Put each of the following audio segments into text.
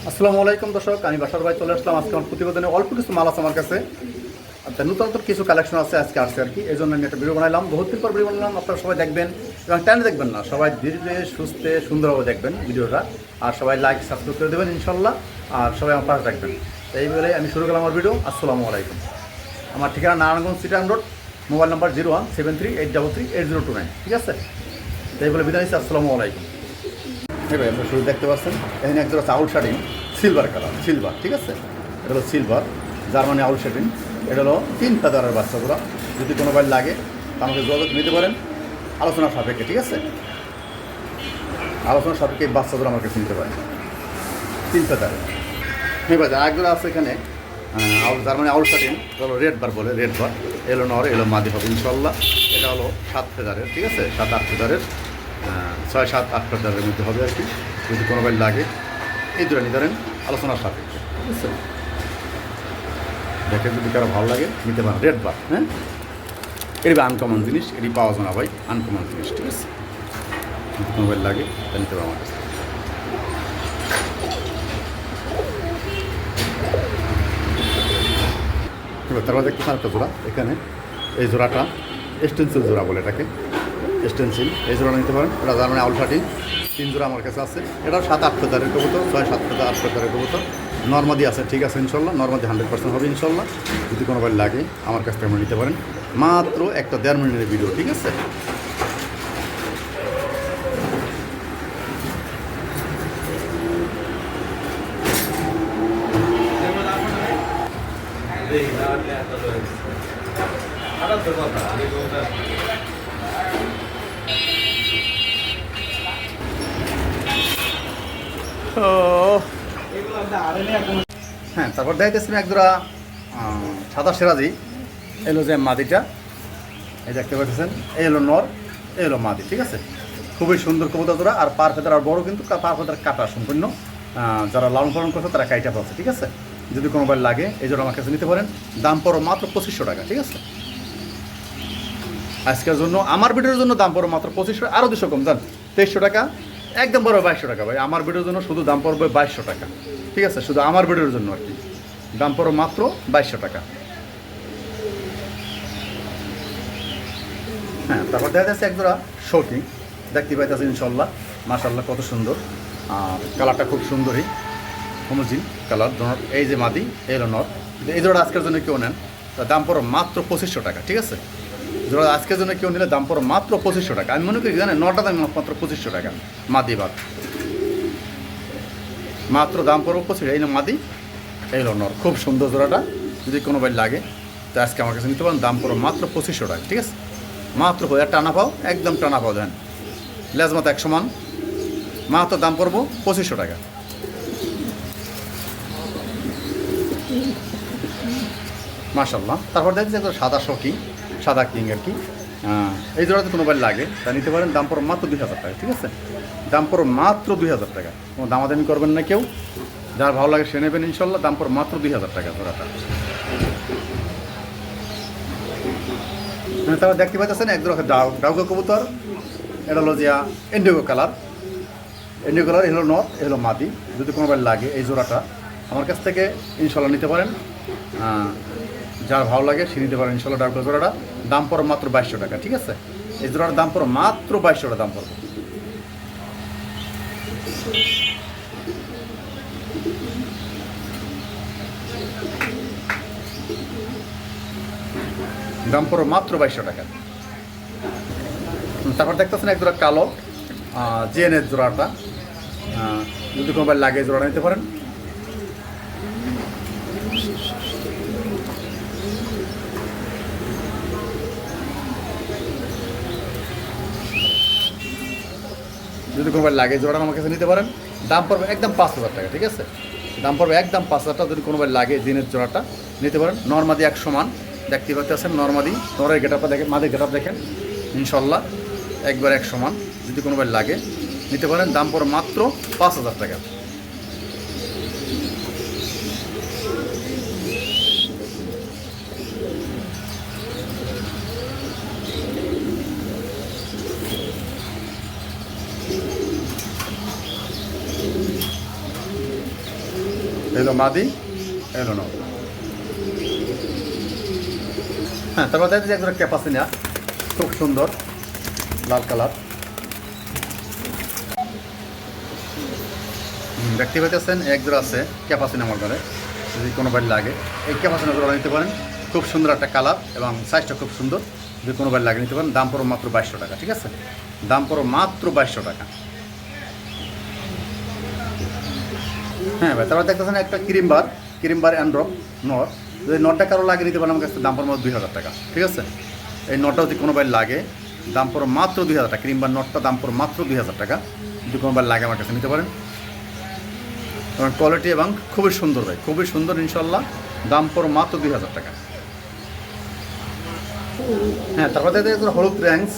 আসসালামু আলাইকুম দর্শক, আমি বাসার ভাই চলে আসলাম। আজকে আমার প্রতিবেদনে অল্প কিছু মাল আছে আমার কাছে। আচ্ছা, নতুন কিছু কালেকশন আছে, আজকে আসছে আর কি। এই জন্য আমি একটা ভিডিও বানাইলাম, বহুত দিন পর ভিডিও বানালাম। আপনারা সবাই দেখবেন এবং টাইমে দেখবেন না, সবাই ধীরে সুস্থে সুন্দরভাবে দেখবেন ভিডিওটা। আর সবাই লাইক সাবস্ক্রাইব করে দেবেন ইনশাল্লাহ। আর সবাই আমার পাশে দেখবেন। এই বলে আমি শুরু করলাম আমার ভিডিও। আসসালামু আলাইকুম। আমার ঠিকানা নারায়ণগঞ্জ সিটাং রোড, মোবাইল নাম্বার 017338338029। ঠিক আছে, এই বলে বিদায় নিচ্ছি। আসসালামু আলাইকুম। এবার আপনারা শুরু দেখতে পাচ্ছেন, এখানে একজোড়া আউল শার্টিং, সিলভার কালার, সিলভার। ঠিক আছে, এটা হলো সিলভার জার্মানি আউল শার্টিং। এটা হলো 3 ফেদারের বাচ্চাগুলো। যদি কোনো ভাই লাগে তা আমাকে যোগাযোগ নিতে পারেন আলোচনার সাপেক্ষে। ঠিক আছে, আলোচনার সাপেক্ষে এই বাচ্চাগুলো আমাকে চিনতে পারেন, 3 ফেদারের। এবার একজোড়া আছে এখানে জার্মানি আউল শার্টিং, এটা হলো রেড বার বলে, রেড বার। এলো নর, এলো মাদি হবে ইনশাল্লাহ। এটা হলো 7 ফেদারের। ঠিক আছে, 7-8 ফেদারের, 6-7-8 ফেদারের মধ্যে হবে আর কি। যদি কোনো ভাই লাগে এই দুটো নিতে পারেন আলোচনার সাপেক্ষে। ঠিক আছে, দেখেন যদি কারো ভালো লাগে নিতে পারেন। রেড বার, হ্যাঁ, এটি আনকমন জিনিস, এটি পাওয়া যায় না ভাই, আনকমন জিনিস। ঠিক আছে, যদি কোনো ভাই লাগে তা নিতে পারেন আমার কাছে। এবার তারপর দেখতে পারেন একটা জোড়া এখানে, এই জোড়াটা স্টেন্সিল জোড়া বলে এটাকে, স্টেন্সিল। এই জোড়া নিতে পারেন। এটা জার্মানি আউল শার্টিং, 3 জোড়া আমার কাছে আছে। এটাও 7-8 ফেদারের কবুতর, 6-7 ফেদার 8 ফেদারের কবুতর। নর্মাদি আছে, ঠিক আছে ইনশাল্লাহ, নর্মাদি 100% হবে ইনশাল্লাহ। যদি কোনো ভাই লাগে আমার কাছ থেকে আমরা নিতে পারেন। মাত্র একটা 1.5 মিনিটের ভিডিও। ঠিক আছে, হ্যাঁ। তারপর দেখতেছি একজোড়া সাদা সিরাজি। এলো যে মাদিটা, এই দেখতে পাচ্ছেন, এই হলো নর, এই হলো মাদি। ঠিক আছে, খুবই সুন্দর কবুতর জোড়া। আর পার ফেদার আর বড়, কিন্তু পার ফেদার কাটা সম্পূর্ণ। যারা লালন পালন করছে তারা কাইটা পাচ্ছে। ঠিক আছে, যদি কোনো বার লাগে এই জন্য আমার কাছে নিতে পারেন। দাম পড়ো মাত্র 2500 টাকা। ঠিক আছে, আজকের জন্য আমার ভিডিওর জন্য দাম পড়ো মাত্র 2500, আরও 200 কম যান, 2300 টাকা। একদম পড়বে 2200 টাকা ভাই। আমার ভিডিওর জন্য শুধু দাম পড়বে 2200 টাকা। ঠিক আছে, শুধু আমার ভিডিওর জন্য আর কি দাম পড়ো মাত্র 2200 টাকা। হ্যাঁ, তারপর দেখা যাচ্ছে একজোড়া শৌকিং, দেখতে পাইতেছে ইনশাল্লাহ, মাশাল্লাহ কত সুন্দর। আর কালারটা খুব সুন্দরই, হোমোজিন কালার। এই যে মাদি, এই হলো নর। এই জোড়া আজকের জন্য কেউ নেন দাম পড়ো মাত্র 2500 টাকা। ঠিক আছে, জোড়া আজকের জন্য কেউ নিলে দাম পড়ো মাত্র 2500 টাকা। আমি মনে করি জানেন, নটা দাম মাত্র 2500 টাকা, মাদি বাদ মাত্র দাম পড়ো 2500। এই না মাদি, এই হলো নর। খুব সুন্দর জোড়াটা, যদি কোনো ভাই লাগে তো আজকে আমার কাছে নিতে পারেন। দাম পড়ো মাত্র 2500 টাকা। ঠিক আছে, মাত্র টানা পাও, একদম টানা পাও দেন, লেজ মতো 100 মান। মাত্র দাম পড়বো 2500 টাকা। মাশাল্লাহ। তারপর দেখছি একটা সাদা শৌকিং, সাদা কিং আর কি। এই জোড়াতে কোনো বার লাগে তা নিতে পারেন। দাম পড়ো মাত্র 2000 টাকা। ঠিক আছে, দাম পড়ো মাত্র 2000 টাকা। কোনো দামাদামি করবেন না কেউ, যার ভালো লাগে সে নেবেন ইনশাল্লাহ। দাম পড়ো মাত্র 2000 টাকা জোড়াটা। তারপর দেখতে পাচ্ছেন একজোড়া ডাউগো কবুতর। এটা হলো যে ইন্ডিগো কালার, ইন্ডিগো কালার। এ হলো নর, এ হলো মাদি। যদি কোনো বার লাগে এই জোড়াটা আমার কাছ থেকে ইনশাল্লাহ নিতে পারেন। যার ভালো লাগে সে নিতে পারেন ইনশাল্লাহ। ডাউগো জোড়াটা দাম পড়ো মাত্র 2200 টাকা। ঠিক আছে, এই জোড়াটার দাম পড়ো মাত্র 2200 টাকা দাম পড়বে। দাম পড়ো মাত্র 2200 টাকা। তারপর দেখতেছেন এক জোড়া কালো জেনের জোড়াটা। যদি কোনো বার লাগে জোড়াটা নিতে পারেন। যদি কোনো বার লাগে জোড়াটা আমার কাছে নিতে পারেন। দাম পড়বে একদম 5000 টাকা। ঠিক আছে, দাম পড়বে একদম 5000 টাকা। যদি কোনো বার লাগে জিনের জোড়াটা নিতে পারেন। নর্মাদি 100 মান, দেখতে পাচ্ছেন নর্মাদি। নরের গেটআপটা দেখেন, মাদির গেটআপ দেখেন ইনশাল্লাহ একবার 100 মান। যদি কোনো বার লাগে নিতে পারেন। দাম পড়বে মাত্র 5000 টাকা। এলো মাদি, এলো নর। হ্যাঁ, তারপর দেখা যাচ্ছে একজোড়া ক্যাপাসিনা, খুব সুন্দর লাল কালার। দেখতে পাচ্ছেন একজোড়া আছে ক্যাপাসিনা আমার ঘরে, যদি কোনো বাড়ি লাগে এই ক্যাপাসিনা জোড়া নিতে পারেন। খুব সুন্দর একটা কালার এবং সাইজটা খুব সুন্দর, যদি কোনো বাড়ি লাগে নিতে পারেন। দাম পড়ো মাত্র 2200 টাকা, ঠিক আছে? দাম পড়ো মাত্র 2200 টাকা। হ্যাঁ ভাই, তারপর দেখতেছেন একটা ক্রিমবার অ্যান্ড্রপ নর, যদি নটটা কারো লাগে নিতে পারেন আমার কাছে, দাম পড়ো মাত্র 2000 টাকা, ঠিক আছে? এই নটটা যদি কোনো বাড়ি লাগে দাম পড়ো মাত্র 2000 টাকা। ক্রিমবার নটটা দাম পড়ো মাত্র 2000 টাকা, যদি কোনো বাড়ি লাগে আমার কাছে নিতে পারেন। এবং কোয়ালিটি এবং খুবই সুন্দর ভাই, খুবই সুন্দর ইনশাল্লাহ। দাম পড়ো মাত্র 2000 টাকা। হ্যাঁ, তারপর দেখতে হলুদ র্যাঙ্কস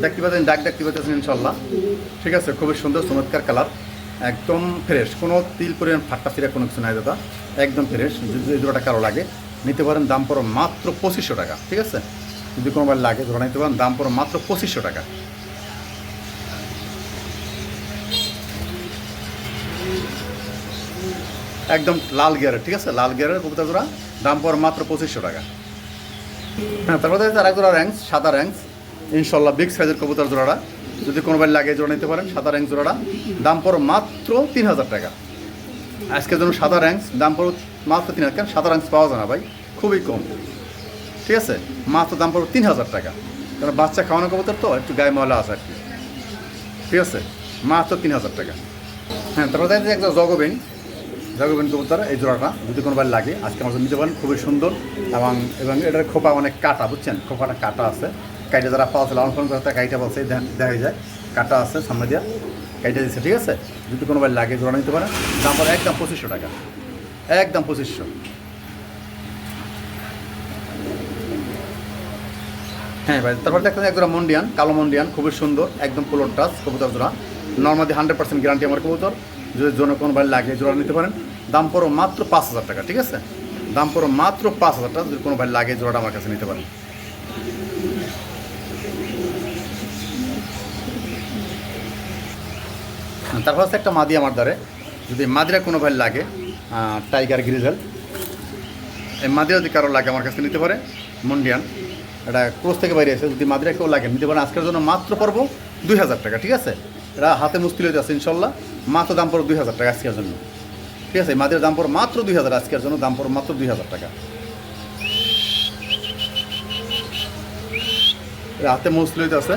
দেখতে পাচ্ছেন, ডাক দেখতে পাচ্ছেন ইনশাল্লাহ, ঠিক আছে? খুবই সুন্দর চমৎকার কালার, একদম ফ্রেশ, কোনো তিল পরিমাণ ফাট্টা ফিরা কোনো কিছু নাই দাদা, একদম ফ্রেশ। যদি এই জোড়াটা কারো লাগে নিতে পারেন, দাম পড়ো মাত্র 2500 টাকা, ঠিক আছে? যদি কোনোবার লাগে জোড়া নিতে পারেন, দাম পড়ো মাত্র 2500 টাকা। একদম লাল গিয়ারের, ঠিক আছে? লাল গিয়ারের কবুতর জোড়া, দাম পড়ো মাত্র 2500 টাকা। হ্যাঁ, তারপরে আর এক জোড়া র্যাঙ্কস, সাদা র্যাঙ্কস ইনশাল্লাহ, বিগ সাইজের কবুতর জোড়াটা, যদি কোনোবার লাগে জোড়া নিতে পারেন। সাদা র্যাঙ্কস জোড়াটা দাম পড়ো মাত্র 3000 টাকা। আজকের জন্য সাদা র্যাঙ্কস দাম পড়ো মাত্র 3000। কেন সাদা র্যাঙ্কস পাওয়া যায় না ভাই, খুবই কম, ঠিক আছে? মাত্র দাম পড়ো 3000 টাকা। কারণ বাচ্চা খাওয়ানো কবুতর তো একটু গায়ে ময়লা আছে আর কি, ঠিক আছে? মাত্র 3000 টাকা। হ্যাঁ, তারপরে দেখা যায় একটা জগবিন কবুতর, এই জোড়াটা যদি কোনোবার লাগে আজকে আমাদের নিতে পারেন। খুবই সুন্দর এবং এটার খোপা অনেক কাটা, বুঝছেন? খোপাটা কাটা আছে, কাইটা যারা পাওয়া লালন পালন করতে কাইটা পাচ্ছে, দেখা যায় কাটা আছে, সামনে দিয়া কাইটা দিচ্ছে, ঠিক আছে? যদি কোনোবার লাগে জোড়া নিতে পারেন, দাম পড়ে একদম 2500 টাকা, একদম 2500। হ্যাঁ ভাই, তারপর দেখতে একজোড়া মন্ডিয়ান, কালো মন্ডিয়ান, খুবই সুন্দর, একদম পোলোর টাচ কবুতর জোড়া, নর্মালি 100% গ্যারান্টি আমার কবুতর। যদি জন্য কোনোবার লাগে জোড়া নিতে পারেন, দাম পড়ো মাত্র 5000 টাকা, ঠিক আছে? দাম পড়ো মাত্র 5000 টাকা, যদি কোনোবার লাগে জোড়াটা আমার কাছে নিতে পারেন। তারপর হচ্ছে একটা মাদি আমার দ্বারে, যদি মাদিরা কোনো ভাই লাগে, টাইগার গ্রিজেল, এই মাদিরা যদি কারো লাগে আমার কাছে নিতে পারে। মন্ডিয়ান, এটা ক্রোস থেকে বাইরে এসে, যদি মাদিরা কেউ লাগে নিতে পারেন। আজকের জন্য মাত্র পড়বো 2000 টাকা, ঠিক আছে? এটা হাতে মুশকিল হয়ে যাচ্ছে ইনশাল্লাহ, মাত্র দাম পড়ো 2000 টাকা আজকের জন্য, ঠিক আছে? মাদিরার দাম পড়ো মাত্র 2000, আজকের জন্য দাম পড়ো মাত্র 2000 টাকা। এটা হাতে মুশকিল হইতে আছে,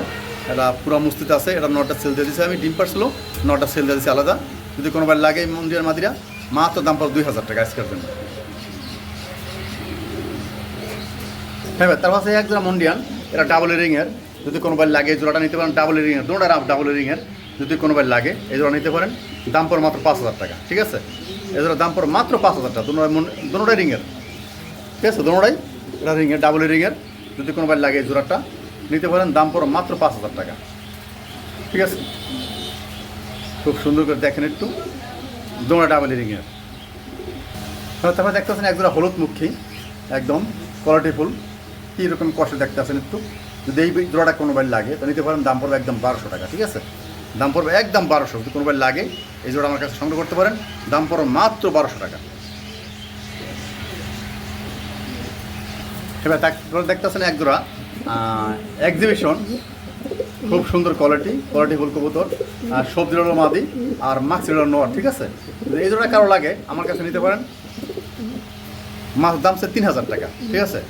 এটা পুরো মুস্তিতে আছে। এটা 9টা সেল দিয়ে দিচ্ছে আমি, ডিম পারছিল 9টা সেল দিয়ে দিচ্ছি আলাদা। যদি কোনোবার লাগে মন্দিরের মাদিরা, মাত্র দাম পড়ো 2000 টাকা আজকের জন্য। হ্যাঁ ভাই, তার পাশে একজোড়া মন্ডিয়ান, এটা ডাবল রিংয়ের, যদি কোনোবার লাগে জোড়াটা নিতে পারেন। ডাবল রিংয়ের, দুটোটা ডাবল রিংয়ের, যদি কোনোবার লাগে এই জোড়া নিতে পারেন। দাম পড়ো মাত্র 5000 টাকা, ঠিক আছে? এই জোড়া দাম পড়ো মাত্র 5000 টাকা, দুটোটাই রিংয়ের, ঠিক আছে? দুটোটাই এটা রিংয়ের, ডাবল রিংয়ের, যদি কোনোবার লাগে এই জোড়াটা নিতে পারেন। দাম পড়ো মাত্র 5000 টাকা, ঠিক আছে? খুব সুন্দর করে দেখেন একটু, দুটোটা ডাবল রিংয়ের। তারপরে দেখতে পাচ্ছেন একজোড়া হলুদ মুখী, একদম কোয়ালিটিফুল, কীরকম কষ্ট দেখতে আছেন একটু। যদি এই জোড়াটা কোনো বাড়ি লাগে তো নিতে পারেন, দাম পড়বে একদম 1200 টাকা, ঠিক আছে? দাম পড়বে একদম 1200। যদি কোনো বাড়ি লাগে এই জোড়া আমার কাছে সংগ্রহ করতে পারেন, দাম পড়বে মাত্র 1200 টাকা। এবার তারপরে দেখতে আছেন এক জোড়া এক্সিবিশন, খুব সুন্দর কোয়ালিটিফুল কবুতর, আর সবজি হলো মাদি আর মাক্সি হলো নর, ঠিক আছে? এই জোড়া কারো লাগে আমার কাছে নিতে পারেন। দাম সে 3000 টাকা, ঠিক আছে?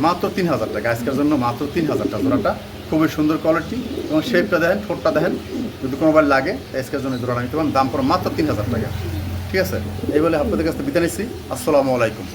মাত্র 3000 টাকা আজকের জন্য, মাত্র 3000 টাকা জোড়াটা। খুবই সুন্দর কোয়ালিটি এবং শেপটা দেখেন, ঠোঁটটা দেখেন। যদি কোনোবার লাগে আজকের জন্য জোড়াটা নিতে পারেন, দাম পড়ো মাত্র 3000 টাকা, ঠিক আছে? এই বলে আপনাদের কাছে বিদায় নিচ্ছি। আসসালামু আলাইকুম।